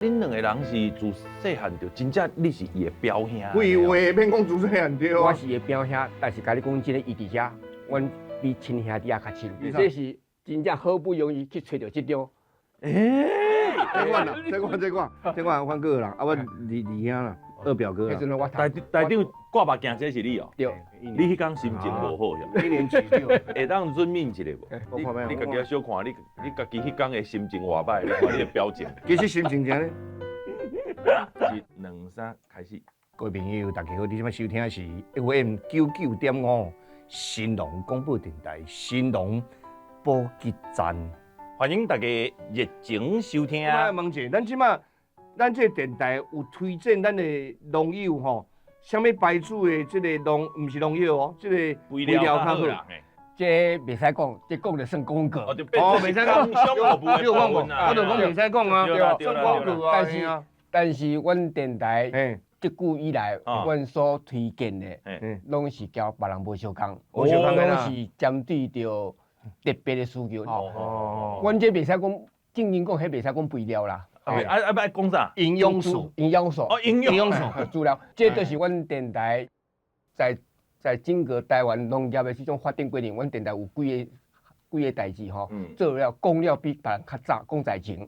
恁两个人是自细汉就真正你是伊的表兄。废话，免讲自细汉对啊。我是伊表兄，但是甲你讲真个，伊伫遮，阮比亲兄弟啊较亲。这是真正好不容易去找到这张。这款换个人，啊，我二兄啦，二表哥啦。迄阵我台长挂目镜，这是你哦。对，你迄天心情无好呀？一年取掉。会当润面一个无？你家己小看，你家己迄天的心情偌歹，你看你的表情。其实心情真咧。一、两、三，开始。各位朋友，大家好，你即摆收听的是 FM 99.5新隆广播电台新隆补给站。欢迎大家热情收听。我问者，咱这电台有推荐咱的农友吼，啥物牌子的这个农，唔是农药哦，这个肥料较好啦。这袂使讲，这讲就算广告。哦，袂使讲，商务部的你有讲过，啊，我就讲袂使讲啊，算广告啊。但是，阮电台这久以来，阮所推荐的，拢是交别人无相共，拢是针对着特别的需求。哦，阮这袂使讲，正经讲，迄袂使讲肥料啦。要讲啥？营养素，哦，营养素资料，这就是阮电台在整个台湾农业的这种发展过程，阮电台有几个代志吼，做了讲了比别人较早，讲在前。